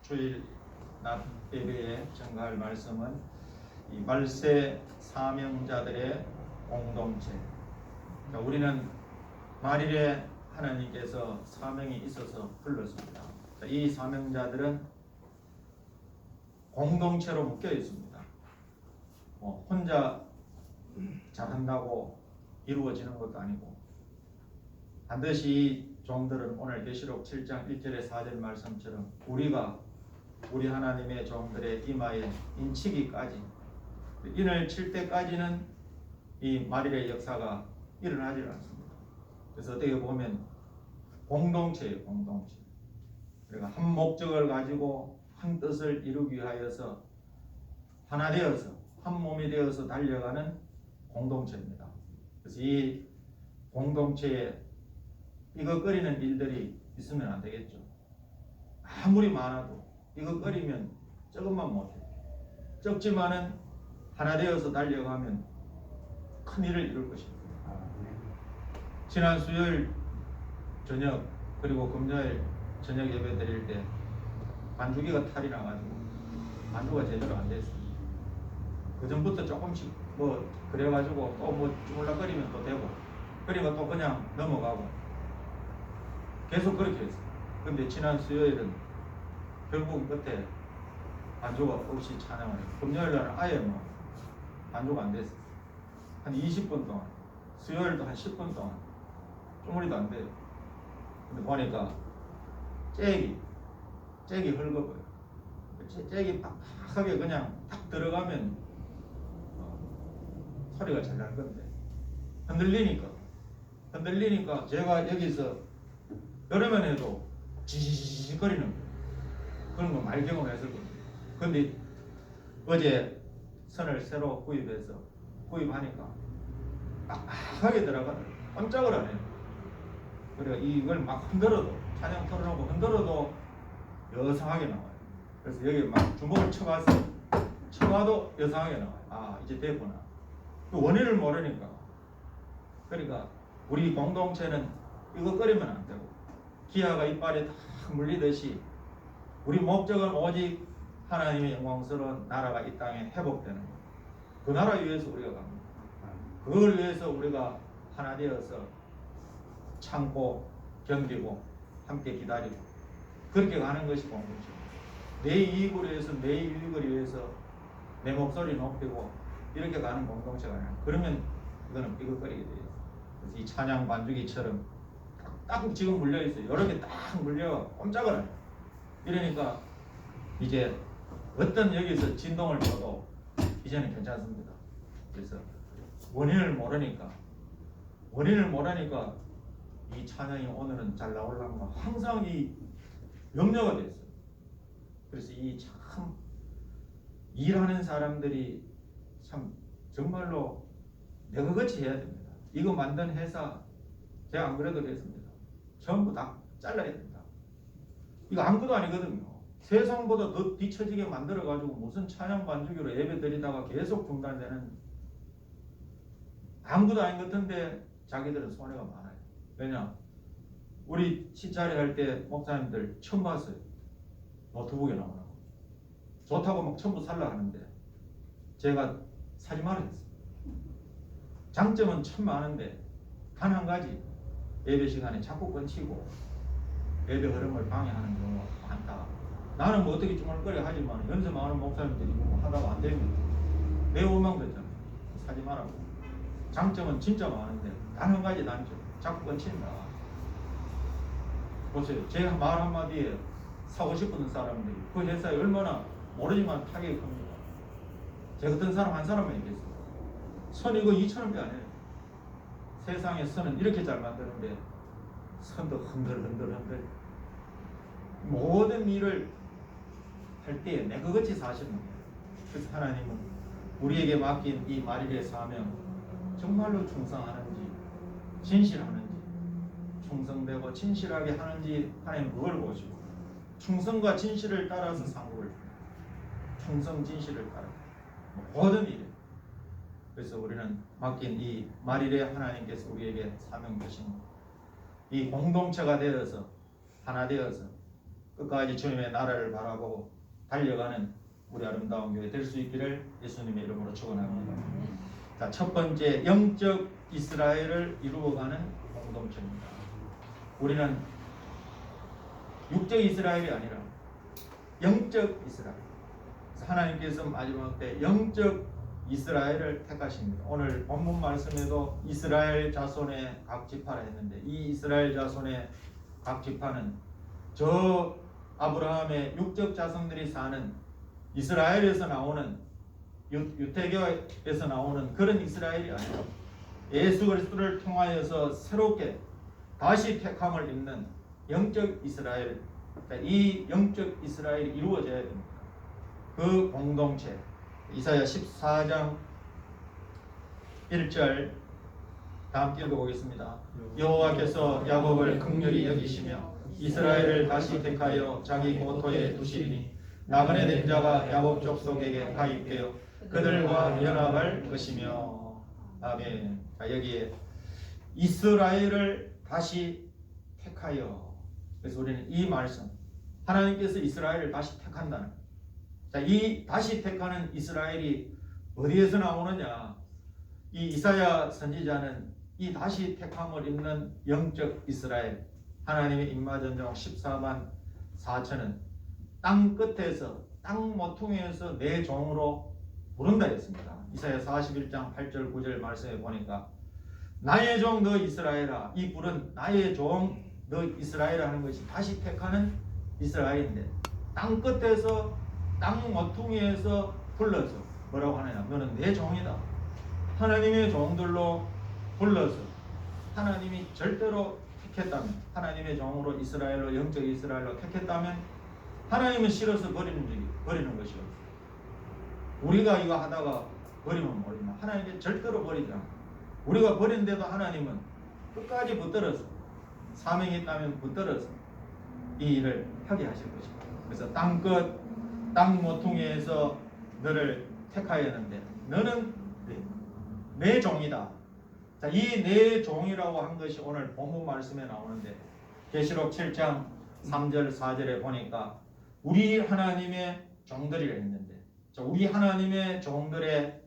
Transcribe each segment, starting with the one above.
주일 낮 예배에 전가할 말씀은 이 말세 사명자들의 공동체. 우리는 말일에 하나님께서 사명이 있어서 불렀습니다. 이 사명자들은 공동체로 묶여 있습니다. 혼자 잘한다고 이루어지는 것도 아니고, 반드시 이 종들은 오늘 계시록 7장 1절에 4절 말씀처럼 우리 하나님의 종들의 이마에 인치기까지, 인을 칠 때까지는 이 말일의 역사가 일어나지 않습니다. 그래서 어떻게 보면 공동체예요, 공동체. 그러니까 한 목적을 가지고 한 뜻을 이루기 위하여서 하나 되어서 한 몸이 되어서 달려가는 공동체입니다. 그래서 이 공동체에 삐걱거리는 일들이 있으면 안 되겠죠. 아무리 많아도 삐걱거리면 조금만 못해. 적지만은 하나 되어서 달려가면 큰 일을 이룰 것입니다. 지난 수요일 저녁 그리고 금요일 저녁 예배 드릴 때 반주기가 탈이 나가지고 반주가 제대로 안 됐습니다. 그 전부터 조금씩 그래가지고 또 주물락거리면 또 되고, 그리고 또 그냥 넘어가고 계속 그렇게 했어요. 근데 지난 수요일은 결국 끝에 반주가 없이 찬양을 해요. 금요일날은 아예 반주가 안 됐어요. 한 20분 동안, 수요일도 한 10분 동안 주무리도 안 돼요. 근데 보니까 잭이 헐거워요. 잭이 빡빡하게 그냥 딱 들어가면 소리가 잘 날 건데 흔들리니까 제가 여기서 여름엔 해도 지지직거리는 거예요. 그런 거 많이 경험했을 겁니다. 근데 어제 선을 새로 구입하니까 빡빡하게 들어가더라고요. 깜짝을 안 해요. 그래서 이걸 막 흔들어도, 찬양 틀어놓고 흔들어도 여상하게 나와요. 그래서 여기 막 주먹을 쳐봐도 여상하게 나와요. 아, 이제 됐구나. 그 원인을 모르니까. 그러니까 우리 공동체는 이거 끓이면 안 되고, 기아가 이빨에 다 물리듯이 우리 목적은 오직 하나님의 영광스러운 나라가 이 땅에 회복되는 거예요. 그 나라 위해서 우리가 갑니다. 그걸 위해서 우리가 하나 되어서 참고 견디고 함께 기다리고 그렇게 가는 것이 공동체입니다. 내 이익을 위해서, 내 유익을 위해서 내 목소리 높이고 이렇게 가는 공동체가 아니라, 그러면 이거는 삐걱거리게 돼요. 그래서 이 찬양 반주기처럼 딱 지금 물려있어요. 여러 개 딱 물려 꼼짝을 안 해요. 이러니까 이제 어떤 여기서 진동을 줘도 이제는 괜찮습니다. 그래서 원인을 모르니까 이 찬양이 오늘은 잘 나오려면 항상 이 염려가 됐어요. 그래서 이 참 일하는 사람들이 참 정말로 내가 같이 해야 됩니다. 이거 만든 회사 제가 안 그래도 됐습니다. 전부 다 잘라야 됩니다. 이거 아무것도 아니거든요. 세상보다 더 뒤처지게 만들어가지고 무슨 찬양 반주기로 예배 드리다가 계속 중단되는, 아무것도 아닌 것 같은데 자기들은 손해가 많아요. 왜냐? 우리 시찰회 할 때 목사님들 처음 봤어요. 노트북에 나오라고. 좋다고 막 전부 살라 하는데 제가 사지 말라 했어요. 장점은 참 많은데 단 한 가지, 예배 시간에 자꾸 끊치고 예배 흐름을 방해하는 경우가 많다. 나는 어떻게 주말거리 하지만 연습하는 목사님들이 하다가 안 됩니다. 내 원망됐잖아요. 사지 말라고. 장점은 진짜 많은데 단 한 가지 단점, 자꾸 끊친다. 보세요. 제 말 한마디에 사고 싶은 사람들이 그 회사에 얼마나 모르지만 타격이 큽니다. 제 같은 사람 한 사람만 있겠어요. 선 이거 2,000원밖에 안 해요. 세상에 선은 이렇게 잘 만드는데 선도 흔들 모든 일을 할 때 내가 같이 사시는 거예요. 그래서 하나님은 우리에게 맡긴 이 말일의 사명 정말로 충성하는지 진실하는지, 충성되고 진실하게 하는지 하나님 그걸 보시고, 충성과 진실을 따라서 상급을, 충성 진실을 따라 모든 일에. 그래서 우리는 맡긴 이 말일에 하나님께서 우리에게 사명 주신 이 공동체가 되어서 하나 되어서 끝까지 주님의 나라를 바라보고 달려가는 우리 아름다운 교회 될 수 있기를 예수님의 이름으로 축원합니다. 자, 첫 번째 영적 이스라엘을 이루어가는 공동체입니다. 우리는 육적 이스라엘이 아니라 영적 이스라엘. 하나님께서 마지막 때 영적 이스라엘을 택하십니다. 오늘 본문 말씀에도 이스라엘 자손의 각 지파라 했는데 이 이스라엘 자손의 각 지파는 저 아브라함의 육적 자손들이 사는 이스라엘에서 나오는 유태교에서 나오는 그런 이스라엘이 아니라 예수 그리스도를 통하여서 새롭게 다시 택함을 입는 영적 이스라엘, 그러니까 이 영적 이스라엘이 이루어져야 됩니다. 그 공동체, 이사야 14장 1절 다 함께 읽어보겠습니다. 여호와께서 야곱을 긍휼히 여기시며 이스라엘을 다시 택하여 자기 고토에 두시리니 나그네 된 자가 야곱 족속에게 가입되어 그들과 연합할 것이며. 아멘. 자, 여기에 이스라엘을 다시 택하여, 그래서 우리는 이 말씀, 하나님께서 이스라엘을 다시 택한다는, 자, 이 다시 택하는 이스라엘이 어디에서 나오느냐? 이 이사야 선지자는 이 다시 택함을 입는 영적 이스라엘, 하나님의 인마전종 14만 4천은 땅 끝에서, 땅 모퉁이에서 내 종으로 부른다 했습니다. 이사야 41장 8절 9절 말씀에 보니까 나의 종 너 이스라엘아, 이 불은 나의 종 너 이스라엘 하는 것이 다시 택하는 이스라엘인데, 땅 끝에서 땅 모퉁이에서 불러서 뭐라고 하느냐? 너는 내 종이다. 하나님의 종들로 불러서 하나님이 절대로 택했다면, 하나님의 종으로 이스라엘로, 영적 이스라엘로 택했다면 하나님은 싫어서 버리는 것이 없어요. 우리가 이거 하다가 버리면 모르지만 하나님은 절대로 버리지 않아요. 우리가 버린데도 하나님은 끝까지 붙들어서, 사명이 있다면 붙들어서 이 일을 하게 하실 것입니다. 그래서 땅끝 땅 모퉁이에서 너를 택하였는데 너는 내 종이다. 자, 이 내 종이라고 한 것이 오늘 본문 말씀에 나오는데 계시록 7장 3절 4절에 보니까 우리 하나님의 종들이라 했는데, 자, 우리 하나님의 종들의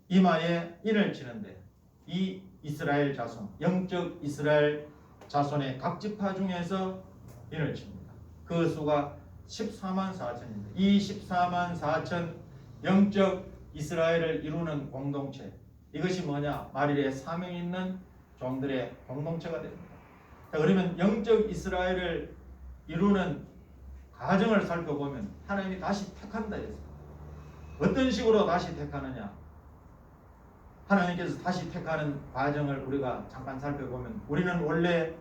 이마에 인을 치는데 이 이스라엘 자손, 영적 이스라엘 자손의 각 지파 중에서 인을 칩니다. 그 수가 14만 4천입니다. 이 14만 4천 영적 이스라엘을 이루는 공동체, 이것이 뭐냐? 만일에 사명 있는 종들의 공동체가 됩니다. 자, 그러면 영적 이스라엘을 이루는 과정을 살펴보면 하나님이 다시 택한다 했어요. 어떤 식으로 다시 택하느냐? 하나님께서 다시 택하는 과정을 우리가 잠깐 살펴보면, 우리는 원래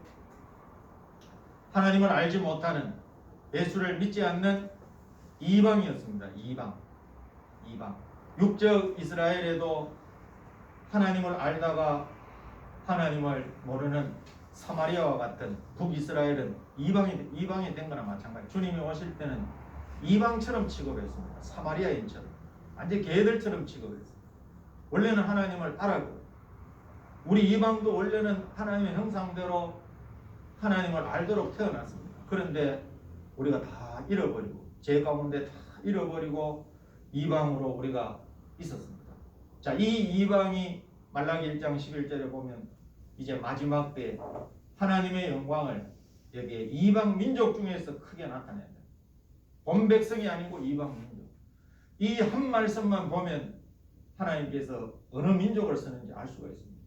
하나님을 알지 못하는, 예수를 믿지 않는 이방이었습니다. 이방. 육적 이스라엘에도 하나님을 알다가 하나님을 모르는 사마리아와 같은 북이스라엘은 이방이 된 거나 마찬가지. 주님이 오실 때는 이방처럼 취급했습니다. 사마리아인처럼, 완전 개들처럼 취급했습니다. 원래는 하나님을 알았고, 우리 이방도 원래는 하나님의 형상대로 하나님을 알도록 태어났습니다. 그런데 우리가 다 잃어버리고, 죄 가운데 다 잃어버리고 이방으로 우리가 있었습니다. 자, 이 이방이 말라기 1장 11절에 보면 이제 마지막 때 하나님의 영광을 여기에 이방 민족 중에서 크게 나타낸다. 본 백성이 아니고 이방 민족. 이 한 말씀만 보면 하나님께서 어느 민족을 쓰는지 알 수가 있습니다.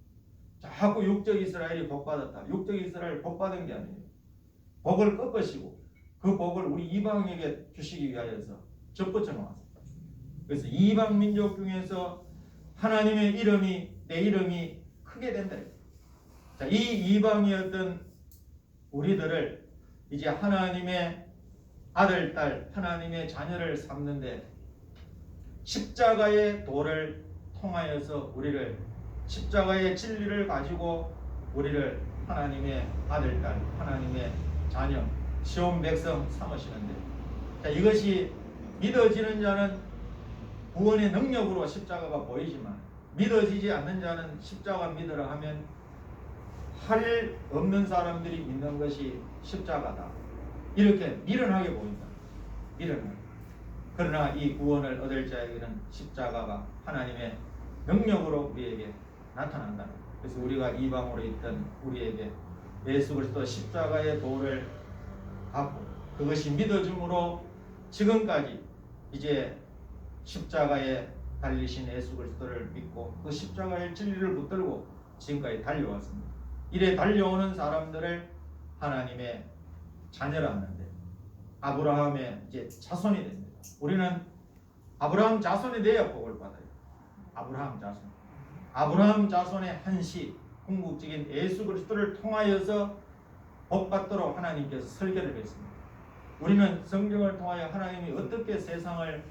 자꾸 육적 이스라엘이 복받았다. 육적 이스라엘 복받은 게 아니에요. 복을 꺾으시고 그 복을 우리 이방에게 주시기 위하여서 접붙여 놓았습니다. 그래서 이방 민족 중에서 하나님의 이름이, 내 이름이 크게 된다. 자, 이 이방이었던 우리들을 이제 하나님의 아들, 딸, 하나님의 자녀를 삼는데 십자가의 도를 통하여서 우리를, 십자가의 진리를 가지고 우리를 하나님의 아들, 딸, 하나님의 자녀, 시온 백성 삼으시는데, 자, 이것이 믿어지는 자는 구원의 능력으로 십자가가 보이지만 믿어지지 않는 자는 십자가 믿으라 하면 할 없는 사람들이 믿는 것이 십자가다. 이렇게 미련하게 보인다. 미련하게. 그러나 이 구원을 얻을 자에게는 십자가가 하나님의 능력으로 우리에게 나타난다. 그래서 우리가 이방으로 있던 우리에게 예수 그리스도 십자가의 도를 받고 그것이 믿어짐으로 지금까지 이제 십자가에 달리신 예수 그리스도를 믿고 그 십자가의 진리를 붙들고 지금까지 달려왔습니다. 이래 달려오는 사람들을 하나님의 자녀라 하는데 아브라함의 이제 자손이 됩니다. 우리는 아브라함 자손이 되어야 복을 받아요. 아브라함 자손. 아브라함 자손의 한시 궁극적인 예수 그리스도를 통하여서 복받도록 하나님께서 설계를 했습니다. 우리는 성경을 통하여 하나님이 어떻게 세상을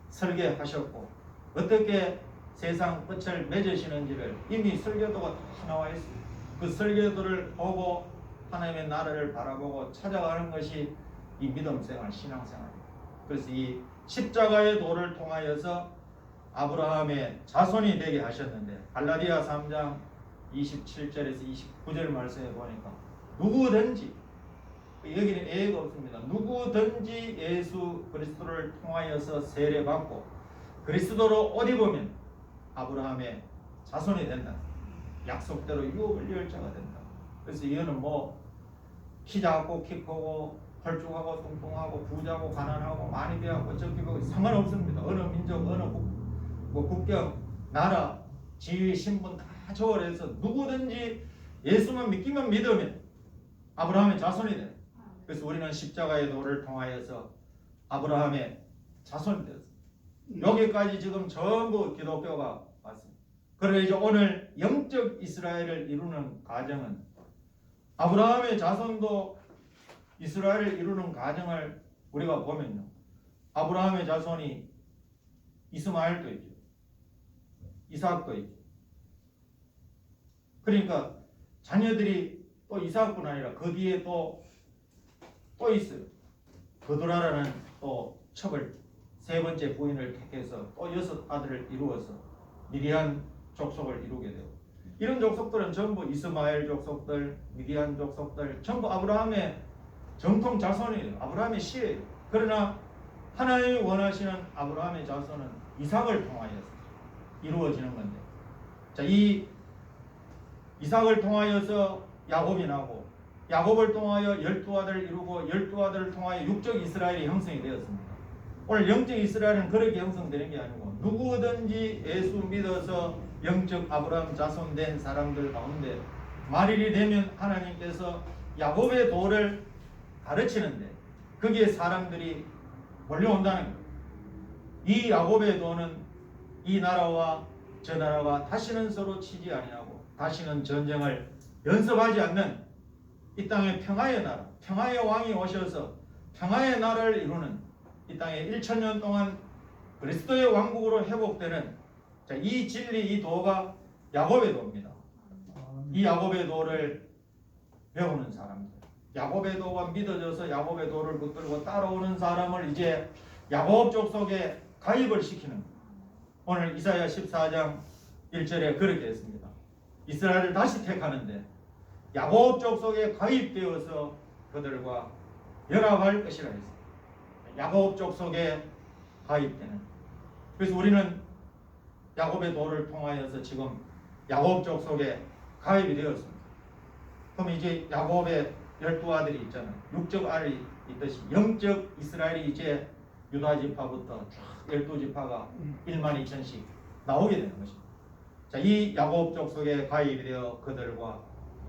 설계하셨고 어떻게 세상 끝을 맺으시는지를 이미 설계도가 다 나와 있습니다. 그 설계도를 보고 하나님의 나라를 바라보고 찾아가는 것이 이 믿음생활, 신앙생활입니다. 그래서 이 십자가의 도를 통하여서 아브라함의 자손이 되게 하셨는데 갈라디아 3장 27절에서 29절 말씀에 보니까 누구든지 여기는 예가 없습니다. 누구든지 예수 그리스도를 통하여서 세례받고 그리스도로 옷 입으면 아브라함의 자손이 된다. 약속대로 유업을 이을 자가 된다. 그래서 이거는 뭐 키 작고 키 크고 헐쭉하고 뚱뚱하고 부자고 가난하고 많이 배웠고 적기고 상관없습니다. 어느 민족 어느 국경 나라 지위 신분 다 초월해서 누구든지 예수만 믿기만 믿으면 아브라함의 자손이 돼. 그래서 우리는 십자가의 도를 통하여서 아브라함의 자손이 되었습니다. 여기까지 지금 전부 기독교가 왔습니다. 그래서 이제 오늘 영적 이스라엘을 이루는 과정은 아브라함의 자손도 이스라엘을 이루는 과정을 우리가 보면요. 아브라함의 자손이 이스마엘도 있죠. 이삭도 있죠. 그러니까 자녀들이 또 이삭뿐 아니라 그 뒤에 또 있어요. 그도라라는 또 첩을 세 번째 부인을 택해서 또 6 아들을 이루어서 미디안 족속을 이루게 되고 이런 족속들은 전부 이스마엘 족속들, 미디안 족속들 전부 아브라함의 정통 자손이에요. 아브라함의 씨예요. 그러나 하나님이 원하시는 아브라함의 자손은 이삭을 통하여서 이루어지는 건데 자, 이 이삭을 통하여서 야곱이 나고 야곱을 통하여 12아들을 이루고 12아들을 통하여 육적 이스라엘이 형성이 되었습니다. 오늘 영적 이스라엘은 그렇게 형성되는 게 아니고 누구든지 예수 믿어서 영적 아브라함 자손 된 사람들 가운데 말일이 되면 하나님께서 야곱의 도를 가르치는데 거기에 사람들이 몰려온다는 거예요. 이 야곱의 도는 이 나라와 저 나라가 다시는 서로 치지 아니하고 다시는 전쟁을 연습하지 않는 이 땅의 평화의 나라, 평화의 왕이 오셔서 평화의 나라를 이루는 이 땅에 1000년 동안 그리스도의 왕국으로 회복되는 자, 이 진리, 이 도가 야곱의 도입니다. 이 야곱의 도를 배우는 사람들, 야곱의 도가 믿어져서 야곱의 도를 붙들고 따라오는 사람을 이제 야곱 족속에 가입을 시키는 거예요. 오늘 이사야 14장 1절에 그렇게 했습니다. 이스라엘을 다시 택하는데 야곱 족속에 가입되어서 그들과 연합할 것이라 했습니다. 야곱 족속에 가입되는. 그래서 우리는 야곱의 도를 통하여서 지금 야곱 족속에 가입이 되었습니다. 그럼 이제 야곱의 12아들이 있잖아요. 육적 아들이 있듯이 영적 이스라엘이 이제 유다 지파부터 쫙 12지파가 12,000씩 나오게 되는 것입니다. 자, 이 야곱 족속에 가입이 되어 그들과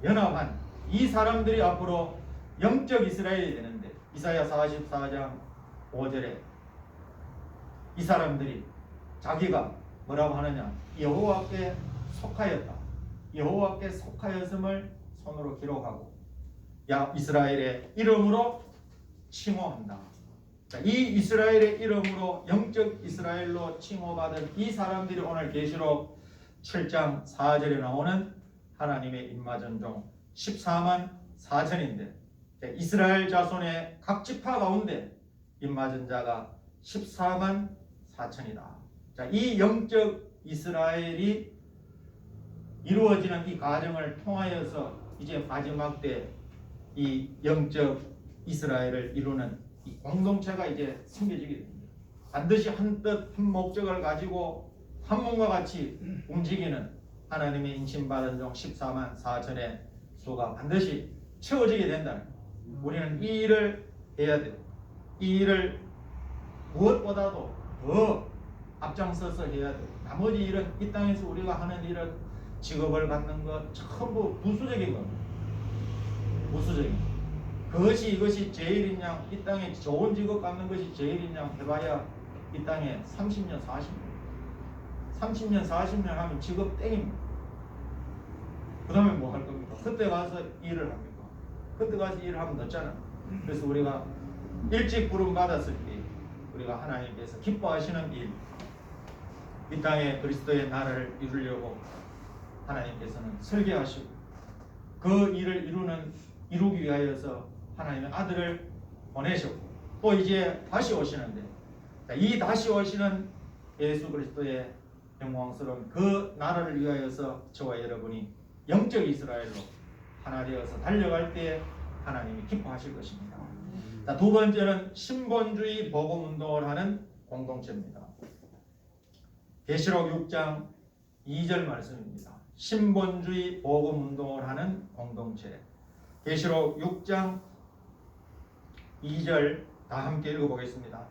연합한 이 사람들이 앞으로 영적 이스라엘이 되는데 이사야 44장 5절에 이 사람들이 자기가 뭐라고 하느냐 여호와께 속하였다. 여호와께 속하였음을 손으로 기록하고 이스라엘의 이름으로 칭호한다. 자, 이 이스라엘의 이름으로 영적 이스라엘로 칭호받은 이 사람들이 오늘 계시록 7장 4절에 나오는 하나님의 인마전종 14만 4천인데 이스라엘 자손의 각 지파 가운데 인마전자가 14만 4천이다. 자, 이 영적 이스라엘이 이루어지는 이 과정을 통하여서 이제 마지막 때 이 영적 이스라엘을 이루는 이 공동체가 이제 생겨지게 됩니다. 반드시 한 뜻, 한 목적을 가지고 한 몸과 같이 움직이는 하나님의 인침받은 종 14만 4천의 수가 반드시 채워지게 된다는 거예요. 우리는 이 일을 해야 돼요. 이 일을 무엇보다도 더 앞장서서 해야 돼요. 나머지 일은 이 땅에서 우리가 하는 일은 직업을 갖는 것 전부 부수적인 겁니다. 부수적인 것. 이것이 제일이냐, 이 땅에 좋은 직업 갖는 것이 제일이냐 해봐야 이 땅에 30년, 40년 하면 직업 땡입니다. 그 다음에 뭐 할 겁니까? 그때 가서 일을 합니까? 그때 가서 일을 하면 늦잖아. 그래서 우리가 일찍 부름 받았을 때 우리가 하나님께서 기뻐하시는 일, 이 땅에 그리스도의 나라를 이루려고 하나님께서는 설계하시고 그 일을 이루기 위하여서 하나님의 아들을 보내셨고 또 이제 다시 오시는데 이 다시 오시는 예수 그리스도의 영광스러운 그 나라를 위하여서 저와 여러분이 영적 이스라엘로 하나 되어서 달려갈 때 하나님이 기뻐하실 것입니다. 자, 두 번째는 신본주의 복음운동을 하는 공동체입니다. 계시록 6장 2절 말씀입니다. 신본주의 복음운동을 하는 공동체. 계시록 6장 2절 다 함께 읽어보겠습니다.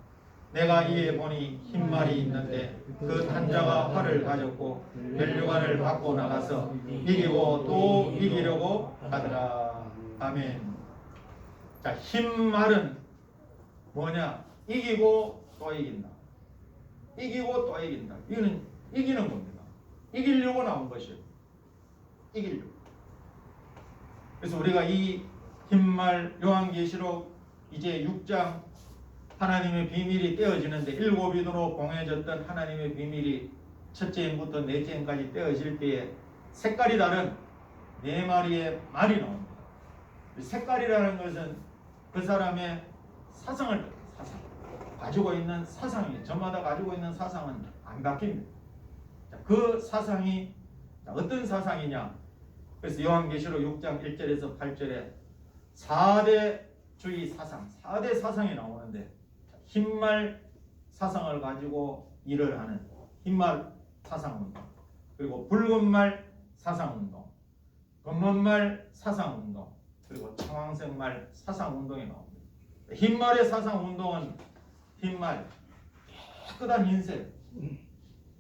내가 이에 보니 흰말이 있는데 그 탄자가 활을 가졌고 면류관을 갖고 나가서 이기고 또 이기려고 하더라. 아멘. 자, 흰말은 뭐냐? 이기고 또 이긴다. 이기고 또 이긴다. 이거는 이기는 겁니다. 이기려고 나온 것이에요. 이기려고. 그래서 우리가 이 흰말 요한계시록 이제 6장 하나님의 비밀이 떼어지는데 일곱 인으로 봉해졌던 하나님의 비밀이 첫째 인부터 넷째 인까지 떼어질 때에 색깔이 다른 네 마리의 말이 나옵니다. 색깔이라는 것은 그 사람의 사상을 가지고 있는 사상이에요. 저마다 가지고 있는 사상은 안 바뀝니다. 그 사상이 어떤 사상이냐? 그래서 요한계시록 6장 1절에서 8절에 4대주의 사상, 4대 사상이 나오는데 흰말 사상을 가지고 일을 하는 흰말 사상운동, 그리고 붉은말 사상운동, 검은말 사상운동, 그리고 청황색말 사상운동이 나옵니다. 흰말의 사상운동은 흰말, 깨끗한 흰색,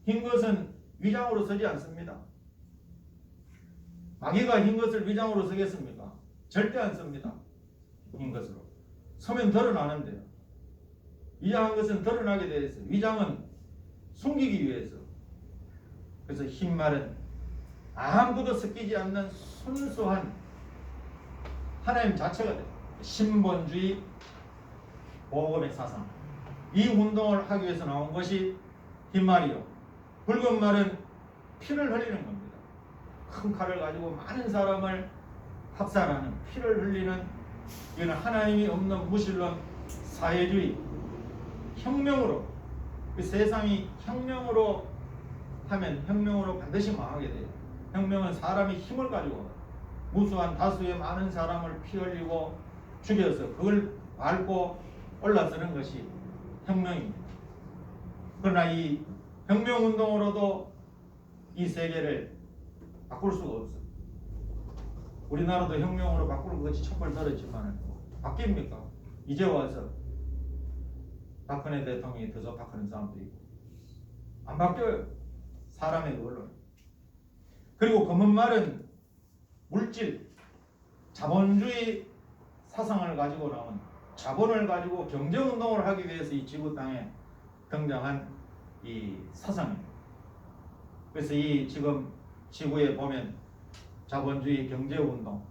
흰 것은 위장으로 서지 않습니다. 마귀가 흰 것을 위장으로 서겠습니까? 절대 안 씁니다. 흰 것으로 서면 드러나는데요. 위장한 것은 드러나게 되어 있어요. 위장은 숨기기 위해서. 그래서 흰말은 아무도 섞이지 않는 순수한 하나님 자체가 돼요. 신본주의 복음의 사상. 이 운동을 하기 위해서 나온 것이 흰말이요. 붉은 말은 피를 흘리는 겁니다. 큰 칼을 가지고 많은 사람을 학살하는, 피를 흘리는, 이거는 하나님이 없는 무신론 사회주의, 혁명으로, 그 세상이 혁명으로 하면 혁명으로 반드시 망하게 돼요. 혁명은 사람이 힘을 가지고 무수한 다수의 많은 사람을 피 흘리고 죽여서 그걸 밟고 올라서는 것이 혁명입니다. 그러나 이 혁명운동으로도 이 세계를 바꿀 수가 없어요. 우리나라도 혁명으로 바꾸는 것이 촛불 들었지만 바뀝니까? 이제 와서 박근혜 대통령이 더접박하는 사람도 있고 안 바뀌어요. 사람의 그걸로. 그리고 검은 말은 물질, 자본주의 사상을 가지고 나온, 자본을 가지고 경제운동을 하기 위해서 이 지구 땅에 등장한 이 사상입니다. 그래서 이 지금 지구에 보면 자본주의 경제운동,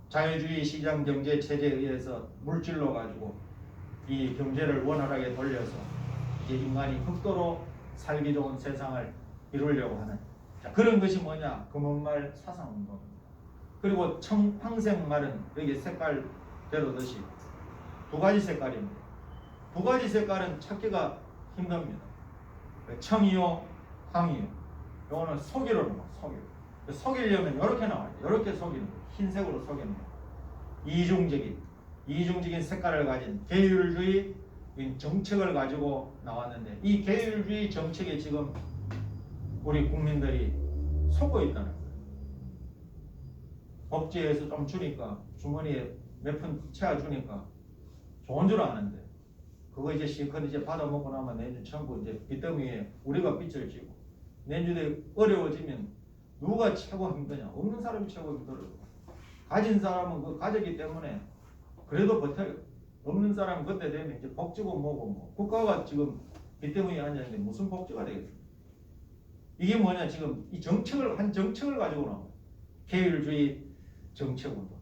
자유주의 시장 경제 체제에 의해서 물질로 가지고 이 경제를 원활하게 돌려서 이제 인간이 극도로 살기 좋은 세상을 이루려고 하는, 자, 그런 것이 뭐냐? 검은말 사상운동입니다. 그리고 청황색말은 여기 색깔대로 듯이 두 가지 색깔입니다. 두 가지 색깔은 찾기가 힘듭니다. 청이요, 황이요. 이거는 속이로 나와요. 속이로. 속이려면 이렇게 나와요. 이렇게 속이는 거예요. 흰색으로 속이는 거예요. 이중적인, 이중적인 색깔을 가진 계율주의 정책을 가지고 나왔는데 이 계율주의 정책에 지금 우리 국민들이 속고 있다는 거예요. 법제에서 좀 주니까 주머니에 몇 푼 채워주니까 좋은 줄 아는데 그거 이제 실컷 이제 받아먹고 나면 내년 전부 이제 빚더미에 우리가 빚을 지고 내년에 어려워지면 누가 최고 힘드냐? 없는 사람이 최고 힘들어요. 가진 사람은 그 가졌기 때문에 그래도 버텨요. 없는 사람은 그때 되면 이제 복지고 뭐고 뭐 국가가 지금 빚더미에 앉아있는데 무슨 복지가 되겠어요? 이게 뭐냐? 지금 이 한 정책을 가지고 나온 거예요. 계율주의 정책운동.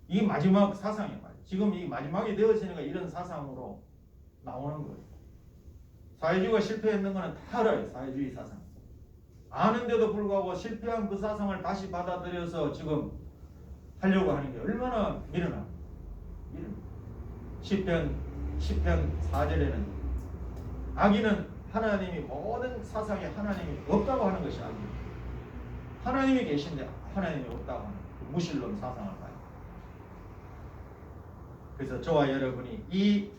이 마지막 사상이에요. 지금 이 마지막이 되어지니까 이런 사상으로 나오는 거예요. 사회주의가 실패했는 거는 다 알아요. 사회주의 사상. 아는데도 불구하고 실패한 그 사상을 다시 받아들여서 지금 하려고 하는 게 얼마나 미련합니까? 시편 4절에는 악인은 하나님이 모든 사상에 하나님이 없다고 하는 것이 아니에요. 하나님이 계신데 하나님이 없다고 하는 무신론 사상을 봐요. 그래서 저와 여러분이 이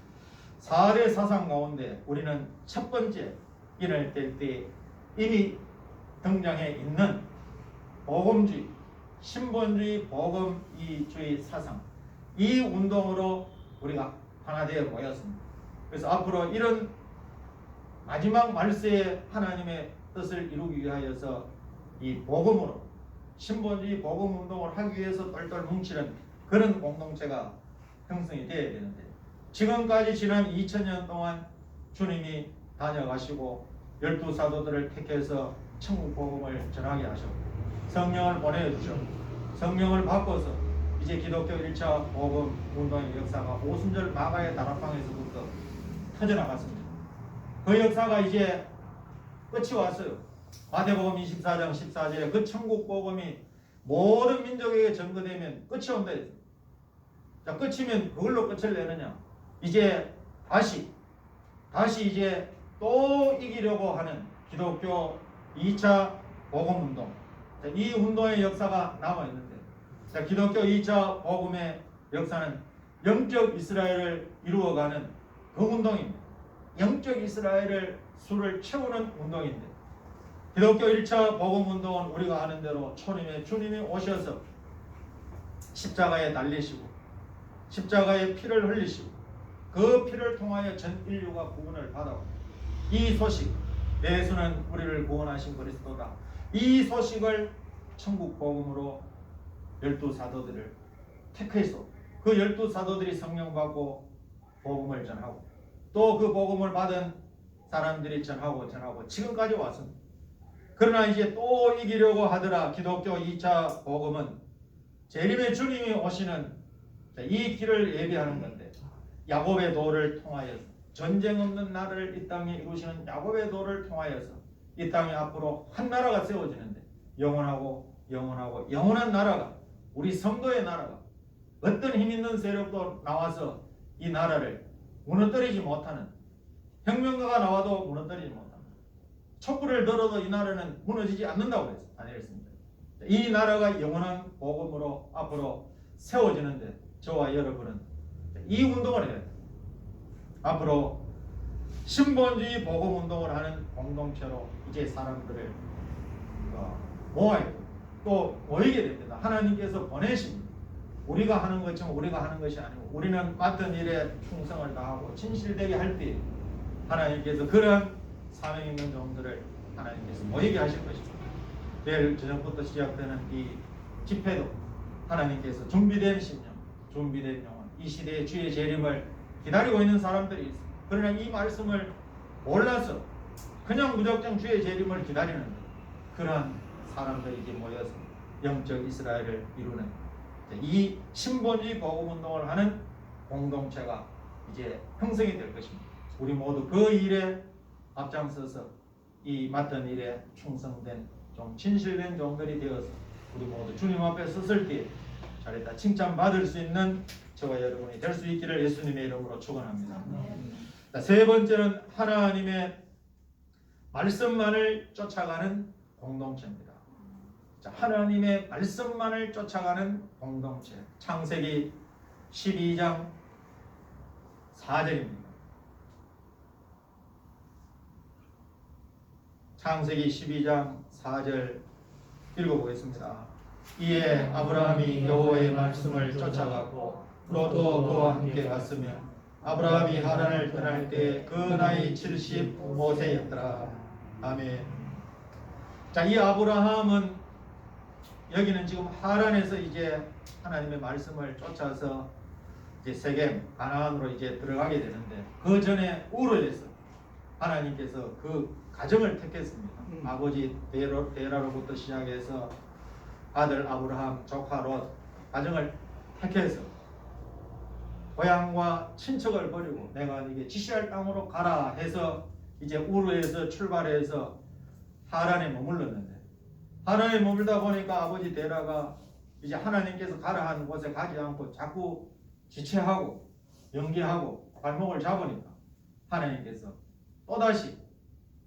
4대 사상 가운데 우리는 첫 번째 인을 뗄 때 이미 등장해 있는 복음주의, 신본주의, 복음주의 사상 이 운동으로 우리가 하나 되어 모였습니다. 그래서 앞으로 이런 마지막 말세에 하나님의 뜻을 이루기 위하여서 이 복음으로 신본주의 복음 운동을 하기 위해서 똘똘 뭉치는 그런 공동체가 형성이 되어야 되는데 지금까지 지난 2000년 동안 주님이 다녀가시고 12사도들을 택해서 천국 복음을 전하게 하셨고 성령을 보내주셨고 성령을 바꿔서 이제 기독교 1차 복음 운동의 역사가 오순절 마가의 다락방에서부터 터져나갔습니다. 그 역사가 이제 끝이 왔어요. 마태복음 24장 14절에 그 천국 복음이 모든 민족에게 전거되면 끝이 온다 했어요. 자, 끝이면 그걸로 끝을 내느냐? 이제 다시 이제 또 이기려고 하는 기독교 2차 복음 운동. 자, 이 운동의 역사가 남아 있는데, 자, 기독교 2차 복음의 역사는 영적 이스라엘을 이루어가는 그 운동입니다. 영적 이스라엘을 수를 채우는 운동인데, 기독교 1차 복음 운동은 우리가 아는 대로 주님이 오셔서 십자가에 달리시고 십자가에 피를 흘리시고 그 피를 통하여 전 인류가 구원을 받아옵니다. 이 소식, 예수는 우리를 구원하신 그리스도다. 이 소식을 천국 복음으로 12사도들을 택해서 그 12사도들이 성령 받고 복음을 전하고 또 그 복음을 받은 사람들이 전하고 지금까지 왔습니다. 그러나 이제 또 이기려고 하더라. 기독교 2차 복음은 재림의 주님이 오시는 이 길을 예비하는 건데 야곱의 도를 통하여서 전쟁 없는 나라를 이 땅에 이루시는 야곱의 도를 통하여서 이 땅에 앞으로 한 나라가 세워지는데 영원한 나라가 우리 성도의 나라가 어떤 힘 있는 세력도 나와서 이 나라를 무너뜨리지 못하는 혁명가가 나와도 무너뜨리지 못합니다. 촛불을 들어도 이 나라는 무너지지 않는다고 했습니다. 이 나라가 영원한 복음으로 앞으로 세워지는데 저와 여러분은 이 운동을 해야 돼요. 앞으로 신본주의 복음 운동을 하는 공동체로 이제 사람들을 모아야 또 모이게 됩니다. 하나님께서 보내십니다. 우리가 하는 것처럼 우리가 하는 것이 아니고 우리는 맡은 일에 충성을 다하고 진실되게 할 때 하나님께서 그런 사명 있는 종들을 하나님께서 모이게 하실 것입니다. 내일 저녁부터 시작되는 이 집회도 하나님께서 준비된 심령, 준비된 영혼, 이 시대의 주의 재림을 기다리고 있는 사람들이 있습니다. 그러나 이 말씀을 몰라서 그냥 무작정 주의 재림을 기다리는 그런 사람들이 이제 모여서 영적 이스라엘을 이루는 이 신본주의 복음 운동을 하는 공동체가 이제 형성이 될 것입니다. 우리 모두 그 일에 앞장서서 이 맡은 일에 충성된 좀 진실된 종들이 되어서 우리 모두 주님 앞에 섰을 때 잘했다 칭찬받을 수 있는 저와 여러분이 될 수 있기를 예수님의 이름으로 축원합니다. 세 번째는 하나님의 말씀만을 쫓아가는 공동체입니다. 자, 하나님의 말씀만을 쫓아가는 공동체. 창세기 12장 4절입니다. 창세기 12장 4절 읽어보겠습니다. 이에 아브라함이 여호와의 말씀을 쫓아갔고 롯도 그와 함께 갔으며 아브라함이 하란을 떠날 때 그 나이 75세였더라. 아멘. 자, 이 아브라함은 여기는 지금 하란에서 이제 하나님의 말씀을 쫓아서 이제 세겜 가나안으로 이제 들어가게 되는데 그 전에 우르에서 하나님께서 그 가정을 택했습니다. 아버지 데라로부터 시작해서 아들 아브라함, 조카 롯 가정을 택해서 고향과 친척을 버리고 내가 이게 지시할 땅으로 가라 해서 이제 우르에서 출발해서 하란에 머물렀는데 하란에 머물다 보니까 아버지 데라가 이제 하나님께서 가라 하는 곳에 가지 않고 자꾸 지체하고 연기하고 발목을 잡으니까 하나님께서 또다시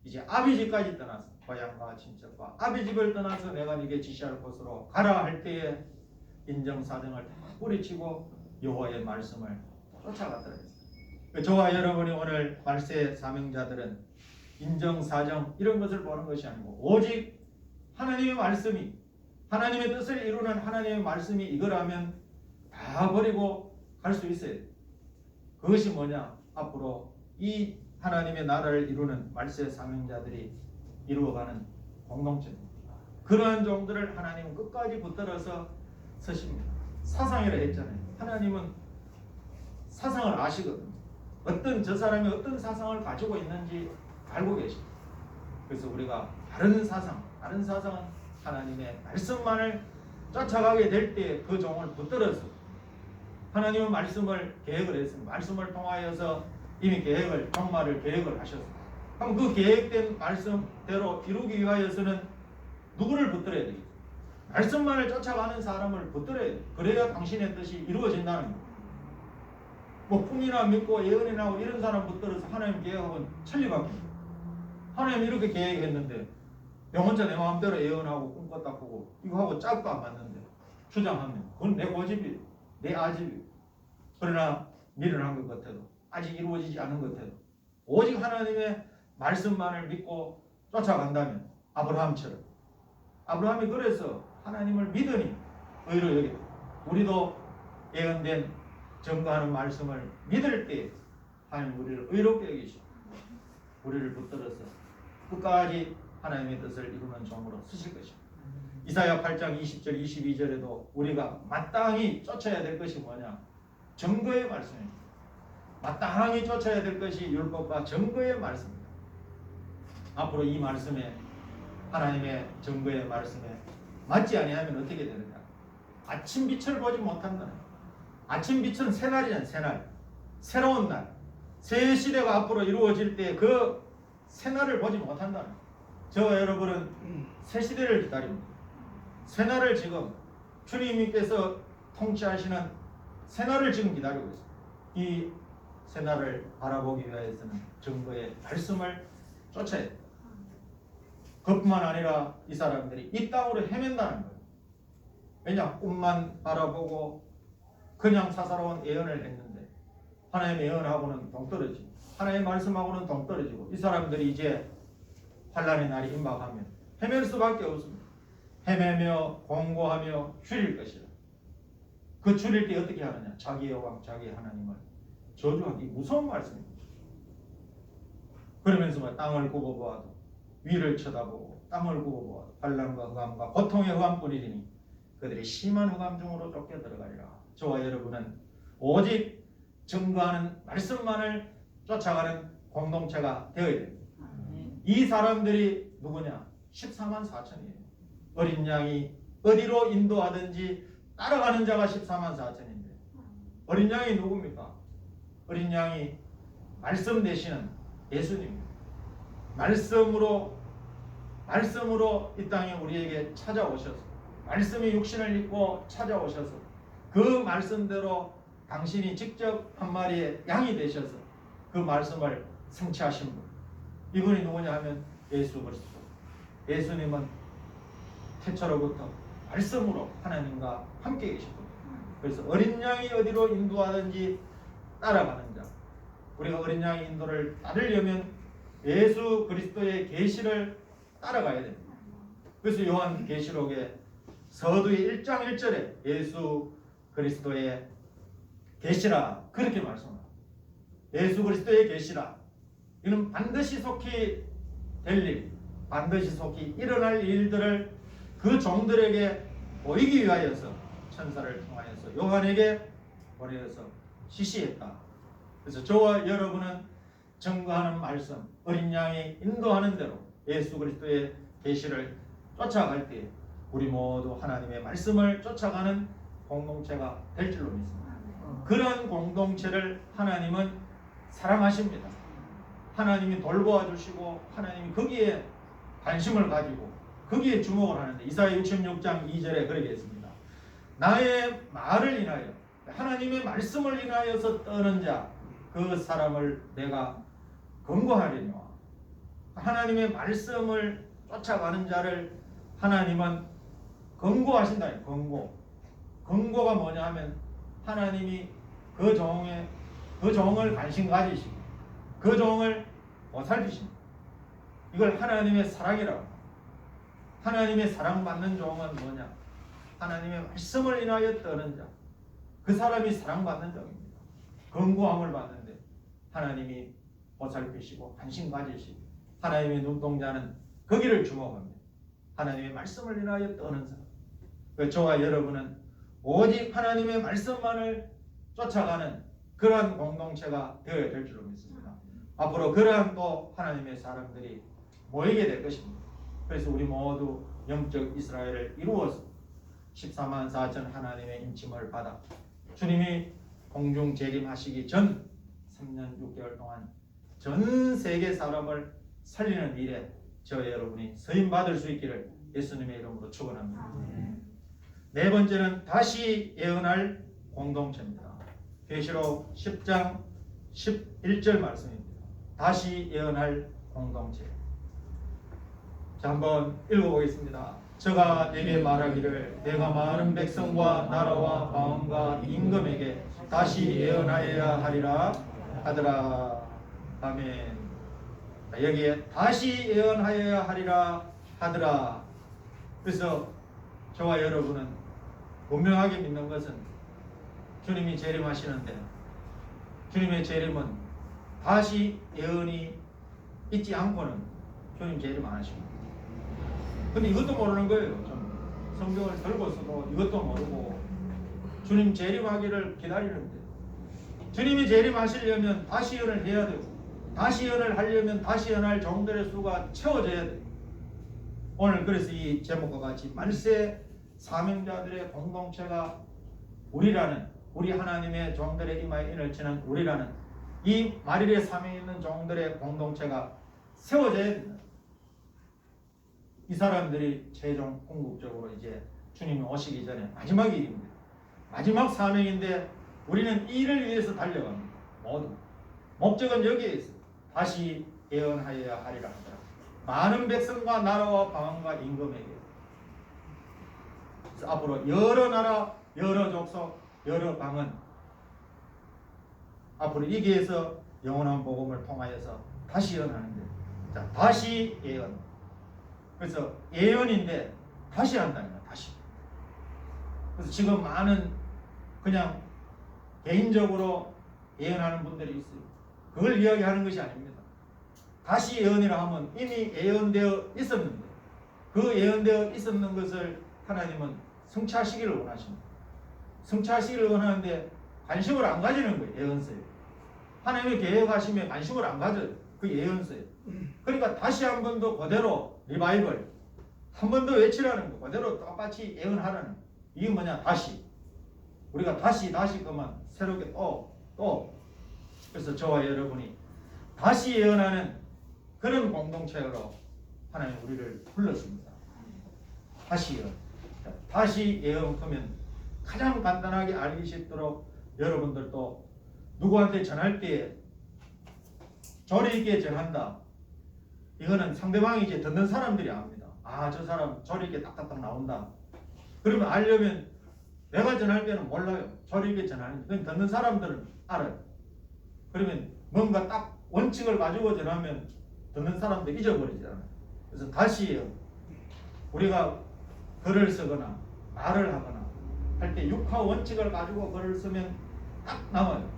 이제 아비집까지 떠나서 고향과 친척과 아비집을 떠나서 내가 네게 지시할 곳으로 가라 할 때에 인정사정을 다 뿌리치고 여호와의 말씀을 쫓아갔더라 했어요. 저와 여러분이 오늘 말세 사명자들은 인정사정 이런 것을 보는 것이 아니고 오직 하나님의 말씀이 하나님의 뜻을 이루는 하나님의 말씀이 이거라면 다 버리고 갈 수 있어요. 그것이 뭐냐? 앞으로 이 하나님의 나라를 이루는 말세 사명자들이 이루어가는 공동체입니다. 그러한 종들을 하나님은 끝까지 붙들어서 서십니다. 사상이라 했잖아요. 하나님은 사상을 아시거든요. 저 사람이 어떤 사상을 가지고 있는지 알고 계십니다. 그래서 우리가 다른 사상은 하나님의 말씀만을 쫓아가게 될 때 그 종을 붙들어서 하나님은 말씀을 계획을 했습니다. 말씀을 통하여서 이미 종말을 계획을 하셨습니다. 그럼 그 계획된 말씀대로 이루기 위하여서는 누구를 붙들어야 되겠죠? 말씀만을 쫓아가는 사람을 붙들어야 돼요. 그래야 당신의 뜻이 이루어진다는 거예요. 뭐 꿈이나 믿고 예언이나 이런 사람 붙들어서 하나님 계획하고는 천리밖입니다. 하나님 이렇게 계획했는데 영혼자 내 마음대로 예언하고 꿈 꿨다 보고 이거 하고 짝도 안 맞는데 주장하면 그건 내 고집이에요. 내 아집이에요. 그러나 미련한 것 같아도 아직 이루어지지 않은 것 같아도 오직 하나님의 말씀만을 믿고 쫓아간다면 아브라함이 그래서 하나님을 믿으니 의로 여겼다. 우리도 예언된 증거하는 말씀을 믿을 때 하나님 우리를 의롭게 여기시고 우리를 붙들어서 끝까지 하나님의 뜻을 이루는 종으로 쓰실 것입니다. 이사야 8장 20절 22절에도 우리가 마땅히 쫓아야 될 것이 뭐냐? 증거의 말씀입니다. 마땅히 쫓아야 될 것이 율법과 증거의 말씀입니다. 앞으로 이 말씀에 하나님의 증거의 말씀에 맞지 아니하면 어떻게 되느냐? 아침 빛을 보지 못한다. 아침 빛은 새날이잖아요. 새날. 새로운 날. 새 시대가 앞으로 이루어질 때 그 새날을 보지 못한다. 저와 여러분은 새 시대를 기다립니다. 새날을 지금 주님께서 통치하시는 새날을 지금 기다리고 있습니다. 이 새날을 바라보기 위해서는 증거의 말씀을 쫓아야 됩니다. 그뿐만 아니라 이 사람들이 이 땅으로 헤맨다는 거예요. 왜냐? 꿈만 바라보고 그냥 사사로운 예언을 했는데 하나님의 예언하고는 동떨어지고 하나님의 말씀하고는 동떨어지고 이 사람들이 이제 환난의 날이 임박하면 헤맬 수밖에 없습니다. 헤매며 공고하며 줄일 것이라. 그 줄일 때 어떻게 하느냐? 자기의 왕, 자기의 하나님을 저주하기 무서운 말씀입니다. 그러면서 땅을 굽어보아도 위를 쳐다보고 땅을 굽어보아도 환난과 흑암과 고통의 흑암뿐이니 그들이 심한 흑암 중으로 쫓겨 들어가리라. 저와 여러분은 오직 증거하는 말씀만을 쫓아가는 공동체가 되어야 됩니다. 이 사람들이 누구냐? 14만 4천이에요. 어린 양이 어디로 인도하든지 따라가는 자가 14만 4천인데 어린 양이 누굽니까? 어린 양이 말씀 되시는 예수님입니다. 말씀으로 이 땅에 우리에게 찾아오셔서 말씀이 육신을 입고 찾아오셔서 그 말씀대로 당신이 직접 한 마리의 양이 되셔서 그 말씀을 성취하신 분. 이분이 누구냐 하면 예수 그리스도. 예수님은 태초로부터 말씀으로 하나님과 함께 계신 분. 그래서 어린 양이 어디로 인도하든지 따라가는 자. 우리가 어린 양의 인도를 따르려면 예수 그리스도의 계시를 따라가야 됩니다. 그래서 요한 계시록의 서두의 1장 1절에 예수 그리스도의 계시라 그렇게 말씀합니다. 예수 그리스도의 계시라. 이는 반드시 속히 될 일, 반드시 속히 일어날 일들을 그 종들에게 보이기 위하여서 천사를 통하여서 요한에게 보내어서 지시했다. 그래서 저와 여러분은 증거하는 말씀, 어린 양이 인도하는 대로 예수 그리스도의 계시를 쫓아갈 때 우리 모두 하나님의 말씀을 쫓아가는 공동체가 될 줄로 믿습니다. 그런 공동체를 하나님은 사랑하십니다. 하나님이 돌보아 주시고 하나님이 거기에 관심을 가지고 거기에 주목을 하는데 이사야 66장 2절에 그렇게 했습니다. 나의 말을 인하여 하나님의 말씀을 인하여서 떠는 자 그 사람을 내가 권고하려니와 하나님의 말씀을 쫓아가는 자를 하나님은 권고하신다. 권고가 뭐냐 하면 하나님이 그 종을 관심 가지시고 그 종을 보살피십니다. 이걸 하나님의 사랑이라고. 하나님의 사랑받는 종은 뭐냐? 하나님의 말씀을 인하여 떠는 자. 그 사람이 사랑받는 종입니다. 권고함을 받는데 하나님이 보살피시고 관심 가지시고 하나님의 눈동자는 거기를 주목합니다. 하나님의 말씀을 인하여 떠는 사람. 저와 여러분은 오직 하나님의 말씀만을 쫓아가는 그러한 공동체가 되어야 될 줄로 믿습니다. 앞으로 그러한 또 하나님의 사람들이 모이게 될 것입니다. 그래서 우리 모두 영적 이스라엘을 이루어서 14만 4천 하나님의 인침을 받아 주님이 공중 재림하시기 전 3년 6개월 동안 전 세계 사람을 살리는 일에 저 여러분이 서임 받을 수 있기를 예수님의 이름으로 축원합니다. 네 번째는 다시 예언할 공동체입니다. 계시록 10장 11절 말씀입니다. 다시 예언할 공동체. 자, 한번 읽어보겠습니다. 저가 내게 말하기를 내가 많은 백성과 나라와 마음과 임금에게 다시 예언하여야 하리라 하더라. 아멘. 여기에 다시 예언하여야 하리라 하더라. 그래서 저와 여러분은 분명하게 믿는 것은 주님이 재림하시는데 주님의 재림은 다시 예언이 있지 않고는 주님 재림 안 하십니다. 근데 이것도 모르는 거예요. 좀 성경을 들고서도 이것도 모르고 주님 재림하기를 기다리는데 주님이 재림하시려면 다시 예언을 해야 되고 다시 예언을 하려면 다시 예언할 종들의 수가 채워져야 돼요. 오늘 그래서 이 제목과 같이 말세 사명자들의 공동체가 우리라는 우리 하나님의 종들의 이마에 인을 치는 우리라는 이 말일의 사명에 있는 종들의 공동체가 세워져야 된다. 이 사람들이 최종 궁극적으로 이제 주님이 오시기 전에 마지막 일입니다. 마지막 사명인데 우리는 이 일을 위해서 달려갑니다. 모두 목적은 여기에 있어요. 다시 예언하여야 하리라 하더라. 많은 백성과 나라와 방언과 임금에게. 그래서 앞으로 여러 나라, 여러 족속, 여러 방언 앞으로 이 기회에서 영원한 복음을 통하여서 다시 예언하는데, 자, 다시 예언. 그래서 예언인데 다시 한다는 거야. 다시. 그래서 지금 많은 그냥 개인적으로 예언하는 분들이 있어요. 그걸 이야기하는 것이 아닙니다. 다시 예언이라 하면 이미 예언되어 있었는데 그 예언되어 있었는 것을 하나님은 성취하시기를 원하십니다. 성취하시기를 원하는데 관심을 안 가지는 거예요. 예언서에. 하나님의 계획하심에 관심을 안 가져요. 그 예언서에. 그러니까 다시 한 번 더 그대로 리바이벌 한 번 더 외치라는 거. 그대로 똑같이 예언하라는 거. 이게 뭐냐? 다시. 우리가 다시 그만 새롭게 또 그래서 저와 여러분이 다시 예언하는 그런 공동체로 하나님 우리를 불렀습니다. 다시 예언. 다시 예언하면 가장 간단하게 알기 쉽도록 여러분들도 누구한테 전할 때에 조리 있게 전한다. 이거는 상대방이 이제 듣는 사람들이 압니다. 아, 저 사람 조리 있게 딱딱딱 나온다. 그러면 알려면 내가 전할 때는 몰라요. 저에게 전하는 그건 듣는 사람들은 알아요. 그러면 뭔가 딱 원칙을 가지고 전하면 듣는 사람들 잊어버리잖아요. 그래서 다시 우리가 글을 쓰거나 말을 하거나 할 때 육하 원칙을 가지고 글을 쓰면 딱 남아요.